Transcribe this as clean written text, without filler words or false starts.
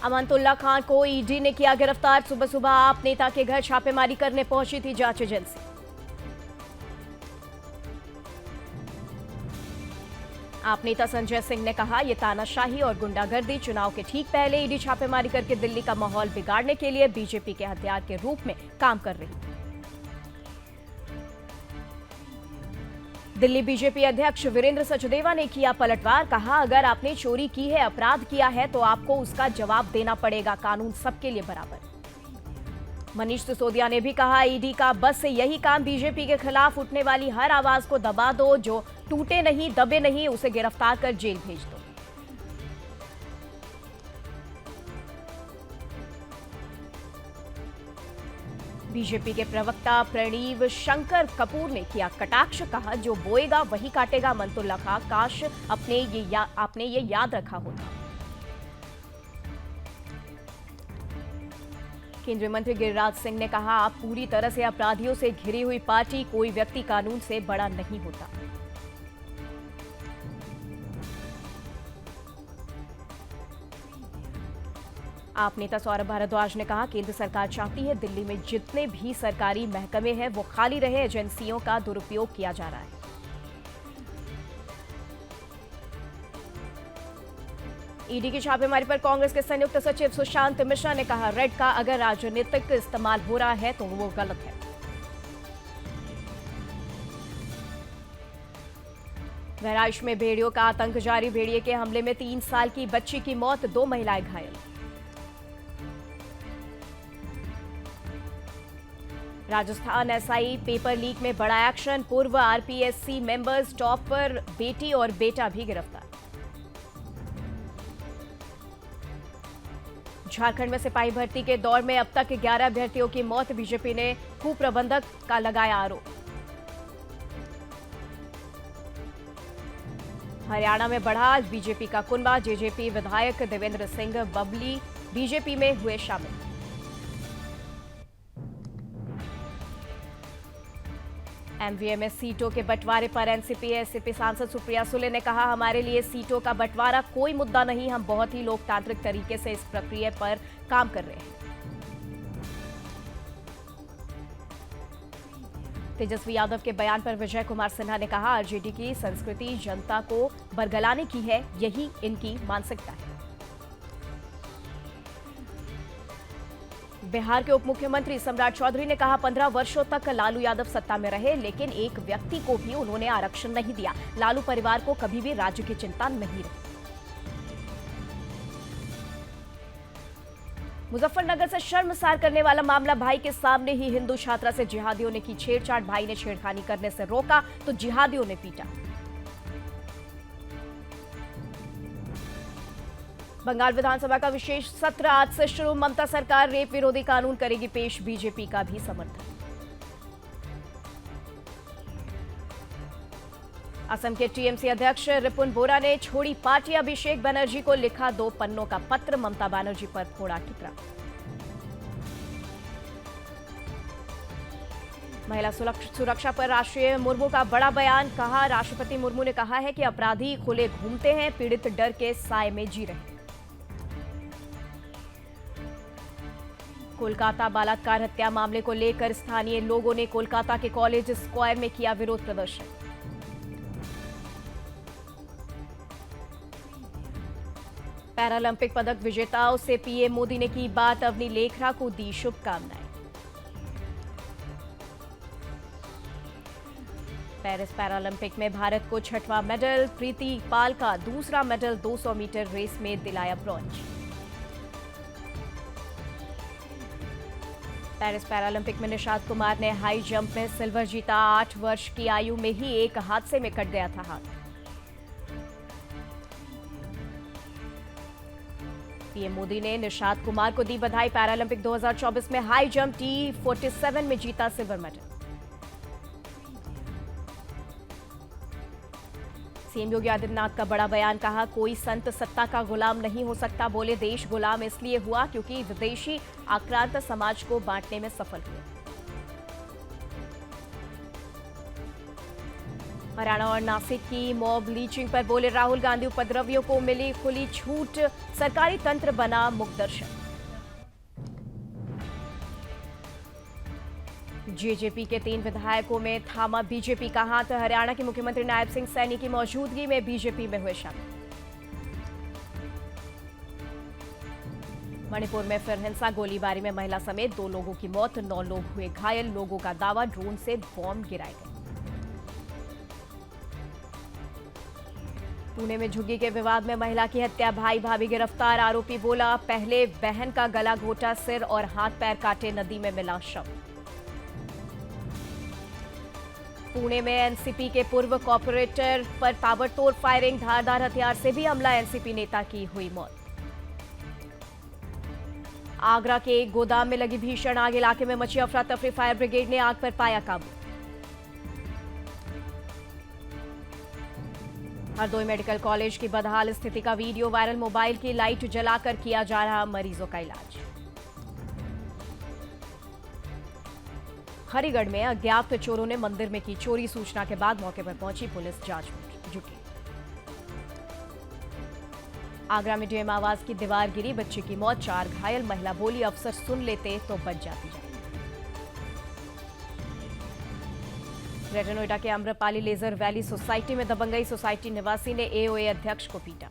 अमानतुल्लाह खान को ईडी ने किया गिरफ्तार। सुबह सुबह आप नेता के घर छापेमारी करने पहुंची थी जांच एजेंसी। आप नेता संजय सिंह ने कहा, ये तानाशाही और गुंडागर्दी चुनाव के ठीक पहले ईडी छापेमारी करके दिल्ली का माहौल बिगाड़ने के लिए बीजेपी के हथियार के रूप में काम कर रही है। दिल्ली बीजेपी अध्यक्ष वीरेंद्र सचदेवा ने किया पलटवार। कहा, अगर आपने चोरी की है, अपराध किया है तो आपको उसका जवाब देना पड़ेगा। कानून सबके लिए बराबर। मनीष सिसोदिया ने भी कहा, ईडी का बस से यही काम, बीजेपी के खिलाफ उठने वाली हर आवाज को दबा दो। जो टूटे नहीं, दबे नहीं, उसे गिरफ्तार कर जेल भेज दो। बीजेपी के प्रवक्ता प्रणीव शंकर कपूर ने किया कटाक्ष। कहा, जो बोएगा वही काटेगा। अमानतुल्लाह खान, काश आपने ये याद रखा होता। केंद्रीय मंत्री गिरिराज सिंह ने कहा, आप पूरी तरह से अपराधियों से घिरी हुई पार्टी, कोई व्यक्ति कानून से बड़ा नहीं होता। आप नेता सौरभ भारद्वाज ने कहा, केंद्र सरकार चाहती है दिल्ली में जितने भी सरकारी महकमे हैं वो खाली रहे। एजेंसियों का दुरुपयोग किया जा रहा है। ईडी की छापेमारी पर कांग्रेस के संयुक्त सचिव सुशांत मिश्रा ने कहा, रेड का अगर राजनीतिक इस्तेमाल हो रहा है तो वो गलत है। बहराइच में भेड़ियों का आतंक जारी। भेड़िए के हमले में 3 साल की बच्ची की मौत, 2 महिलाएं घायल। राजस्थान एसआई पेपर लीक में बड़ा एक्शन। पूर्व आरपीएससी मेंबर्स, टॉपर बेटी और बेटा भी गिरफ्तार। झारखंड में सिपाही भर्ती के दौर में अब तक 11 अभ्यर्थियों की मौत। बीजेपी ने कुप्रबंधक का लगाया आरोप। हरियाणा में बढ़ा बीजेपी का कुनबा। जेजेपी विधायक देवेंद्र सिंह बबली बीजेपी में हुए शामिल। एमवीएमएस सीटों के बंटवारे पर एनसीपी सांसद सुप्रिया सुले ने कहा, हमारे लिए सीटों का बंटवारा कोई मुद्दा नहीं। हम बहुत ही लोकतांत्रिक तरीके से इस प्रक्रिया पर काम कर रहे हैं। तेजस्वी यादव के बयान पर विजय कुमार सिन्हा ने कहा, आरजेडी की संस्कृति जनता को बरगलाने की है, यही इनकी मानसिकता है। बिहार के उप मुख्यमंत्री सम्राट चौधरी ने कहा, 15 वर्षों तक लालू यादव सत्ता में रहे, लेकिन एक व्यक्ति को भी उन्होंने आरक्षण नहीं दिया। लालू परिवार को कभी भी राज्य की चिंता नहीं रही। मुजफ्फरनगर से शर्मसार करने वाला मामला। भाई के सामने ही हिंदू छात्रा से जिहादियों ने की छेड़छाड़। भाई ने छेड़खानी करने से रोका तो जिहादियों ने पीटा। बंगाल विधानसभा का विशेष सत्र आज से शुरू। ममता सरकार रेप विरोधी कानून करेगी पेश। बीजेपी का भी समर्थन। असम के टीएमसी अध्यक्ष रिपुन बोरा ने छोड़ी पार्टी। अभिषेक बनर्जी को लिखा 2 पन्नों का पत्र। ममता बनर्जी पर फोड़ा ठिकरा। महिला सुरक्षा पर राष्ट्रीय मुर्मू का बड़ा बयान। कहा, राष्ट्रपति मुर्मू ने कहा है कि अपराधी खुले घूमते हैं, पीड़ित डर के साए में जी रहे। कोलकाता बलात्कार हत्या मामले को लेकर स्थानीय लोगों ने कोलकाता के कॉलेज स्क्वायर में किया विरोध प्रदर्शन। पैरालंपिक पदक विजेताओं से पीएम मोदी ने की बात। अवनी लेखरा को दी शुभकामनाएं। पेरिस पैरालंपिक में भारत को 6वां मेडल। प्रीति पाल का दूसरा मेडल। 200 मीटर रेस में दिलाया ब्रॉन्ज। पेरिस पैरालंपिक में निषाद कुमार ने हाई जंप में सिल्वर जीता। 8 वर्ष की आयु में ही एक हादसे में कट गया था हाथ। पीएम मोदी ने निषाद कुमार को दी बधाई। पैरालंपिक 2024 में हाई जंप T47 में जीता silver medal. CM Yogi Adityanath का बड़ा बयान। कहा, कोई संत सत्ता का गुलाम नहीं हो सकता। बोले, देश गुलाम इसलिए हुआ क्योंकि विदेशी आक्रांत समाज को बांटने में सफल हुए। हरियाणा और नासिक की मॉब लीचिंग पर बोले राहुल गांधी, उपद्रवियों को मिली खुली छूट, सरकारी तंत्र बना मुखदर्शन। जेजेपी के 3 विधायकों में थामा बीजेपी का हाथ, हरियाणा के मुख्यमंत्री नायब सिंह सैनी की मौजूदगी में बीजेपी में हुए शामिल। मणिपुर में फिर हिंसा, गोलीबारी में महिला समेत 2 लोगों की मौत, 9 लोग हुए घायल, लोगों का दावा ड्रोन से बॉम्ब गिराए गए। पुणे में झुग्गी के विवाद में महिला की हत्या, भाई भाभी गिरफ्तार, आरोपी बोला पहले बहन का गला घोटा, सिर और हाथ पैर काटे, नदी में मिला शव। पुणे में एनसीपी के पूर्व कॉर्पोरेटर पर ताबड़तोड़ फायरिंग, धारदार हथियार से भी हमला, एनसीपी नेता की हुई मौत। आगरा के एक गोदाम में लगी भीषण आग, इलाके में मची अफरा तफरी, फायर ब्रिगेड ने आग पर पाया काबू। हरदोई मेडिकल कॉलेज की बदहाल स्थिति का वीडियो वायरल, मोबाइल की लाइट जलाकर किया जा रहा मरीजों का इलाज। हरिगढ़ में अज्ञात चोरों ने मंदिर में की चोरी, सूचना के बाद मौके पर पहुंची पुलिस, जांच में जुटी। आगरा में डीएम आवास की दीवार गिरी, बच्चे की मौत, 4 घायल, महिला बोली अफसर सुन लेते तो बच जाती। ग्रेटर नोएडा के अम्रपाली लेजर वैली सोसाइटी में दबंगई, सोसाइटी निवासी ने एओए अध्यक्ष को पीटा।